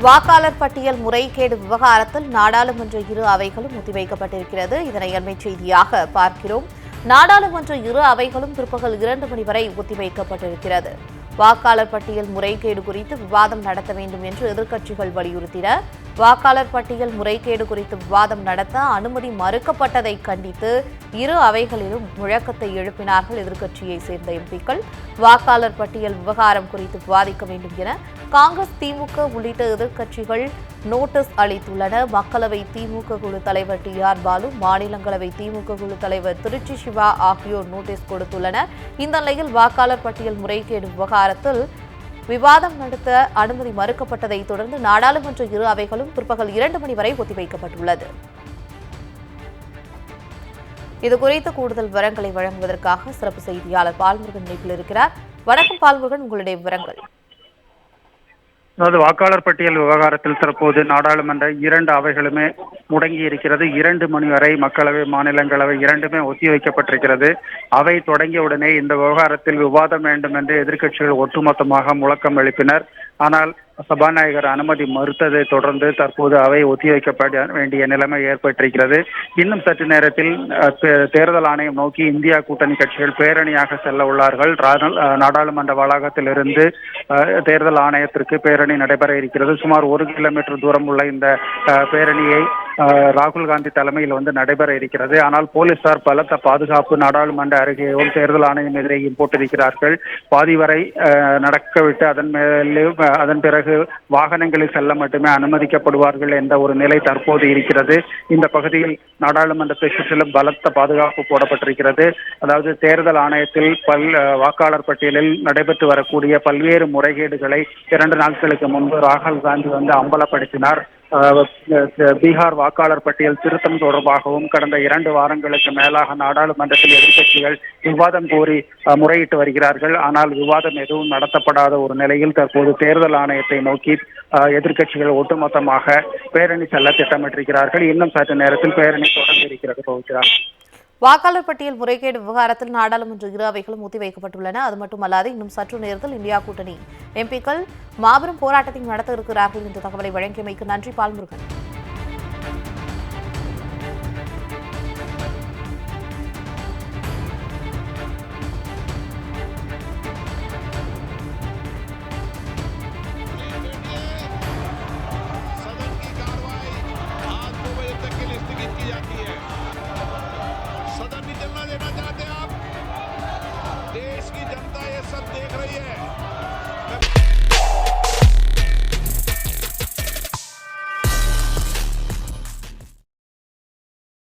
வாக்காளர் பட்டியல் முறைகேடு விவகாரத்தில் நாடாளுமன்ற இரு அவைகளும் ஒத்திவைக்கப்பட்டிருக்கிறது. இதனை அண்மை செய்தியாக பார்க்கிறோம். நாடாளுமன்ற இரு அவைகளும் பிற்பகல் 2 மணி வரை ஒத்திவைக்கப்பட்டிருக்கிறது. வாக்காளர் பட்டியல் முறைகேடு குறித்து விவாதம் நடத்த வேண்டும் என்று எதிர்க்கட்சிகள் வலியுறுத்தின. வாக்காளர் பட்டியல் முறைகேடு குறித்து விவாதம் நடத்த அனுமதி மறுக்கப்பட்டதை கண்டித்து இரு அவைகளிலும் முழக்கத்தை எழுப்பினார்கள் எதிர்க்கட்சியைச் சேர்ந்த எம்பிக்கள். வாக்காளர் பட்டியல் விவகாரம் குறித்து விவாதிக்க வேண்டும் என காங்கிரஸ், திமுக உள்ளிட்ட எதிர்க்கட்சிகள் நோட்டீஸ் அளித்துள்ளன. மக்களவை திமுக குழு தலைவர் TR பாலு, மாநிலங்களவை திமுக குழு தலைவர் திருச்சி சிவா ஆகியோர் நோட்டீஸ் கொடுத்துள்ளனர். இந்த நிலையில் வாக்காளர் பட்டியல் முறைகேடு விவகாரத்தில் விவாதம் நடத்த அனுமதி மறுக்கப்பட்டதை தொடர்ந்து நாடாளுமன்ற இரு அவைகளும் பிற்பகல் 2 மணி வரை ஒத்திவைக்கப்பட்டுள்ளது. இதுகுறித்து கூடுதல் விவரங்களை வழங்குவதற்காக சிறப்பு செய்தியாளர் பால்முருகன் இணைப்பில் இருக்கிறார். வணக்கம் பால்முருகன், உங்களுடைய விவரங்கள். அதாவது வாக்காளர் பட்டியல் விவகாரத்தில் தற்போது நாடாளுமன்ற 2 அவைகளுமே முடங்கி இருக்கிறது. 2 மணி வரை மக்களவை, மாநிலங்களவை இரண்டுமே ஒத்திவைக்கப்பட்டிருக்கிறது. அவை தொடங்கியவுடனே இந்த விவகாரத்தில் விவாதம் வேண்டும் என்று எதிர்க்கட்சிகள் ஒட்டுமொத்தமாக முழக்கம் எழுப்பினர். ஆனால் சபாநாயகர் அனுமதி மறுத்ததை தொடர்ந்து தற்போது அவை ஒத்திவைக்கப்பட வேண்டிய நிலைமை ஏற்பட்டிருக்கிறது. இன்னும் சற்று நேரத்தில் தேர்தல் ஆணையம் நோக்கி இந்தியா கூட்டணி கட்சிகள் பேரணியாக செல்ல உள்ளார்கள். நாடாளுமன்ற வளாகத்திலிருந்து தேர்தல் ஆணையத்திற்கு பேரணி நடைபெற இருக்கிறது. சுமார் 1 கிலோமீட்டர் தூரம் உள்ள இந்த பேரணியை ராகுல் காந்தி தலைமையில் நடைபெற இருக்கிறது. ஆனால் போலீசார் பலத்த பாதுகாப்பு நாடாளுமன்ற அருகேயும் தேர்தல் ஆணையம் எதிரேயும் போட்டிருக்கிறார்கள். பாதி வரை நடக்கவிட்டு அதன் பிறகு வாகனங்களில் செல்ல மட்டுமே அனுமதிக்கப்படுவார்கள் என்ற ஒரு நிலை தற்போது இருக்கிறது. இந்த பகுதியில் நாடாளுமன்றத்தை சுற்றிலும் பலத்த பாதுகாப்பு போடப்பட்டிருக்கிறது. அதாவது தேர்தல் ஆணையத்தில் வாக்காளர் பட்டியலில் நடைபெற்று வரக்கூடிய பல்வேறு முறைகேடுகளை 2 நாட்களுக்கு முன்பு ராகுல் காந்தி அம்பலப்படுத்தினார். பீகார் வாக்காளர் பட்டியல் திருத்தம் தொடர்பாகவும் கடந்த 2 வாரங்களுக்கு மேலாக நாடாளுமன்றத்தில் எதிர்க்கட்சிகள் விவாதம் கோரி முறையிட்டு வருகிறார்கள். ஆனால் விவாதம் எதுவும் நடத்தப்படாத ஒரு நிலையில் தற்போது தேர்தல் ஆணையத்தை நோக்கி எதிர்க்கட்சிகள் ஒட்டுமொத்தமாக பேரணி செல்ல திட்டமிட்டிருக்கிறார்கள். இன்னும் சற்று நேரத்தில் பேரணி தொடங்க இருக்கிறது. போகிறார். வாக்காளர் பட்டியல் முறைகேடு விவகாரத்தில் நாடாளுமன்ற இரு அவைகளும் ஒத்திவைக்கப்பட்டுள்ளன. அது மட்டுமல்லாது இன்னும் சற்று நேரத்தில் இந்தியா கூட்டணி எம்பிக்கள் மாபெரும் போராட்டத்தை நடத்த இருக்கிறார்கள் என்ற தகவலை வழங்கியமைக்கு நன்றி பால்முருகன்.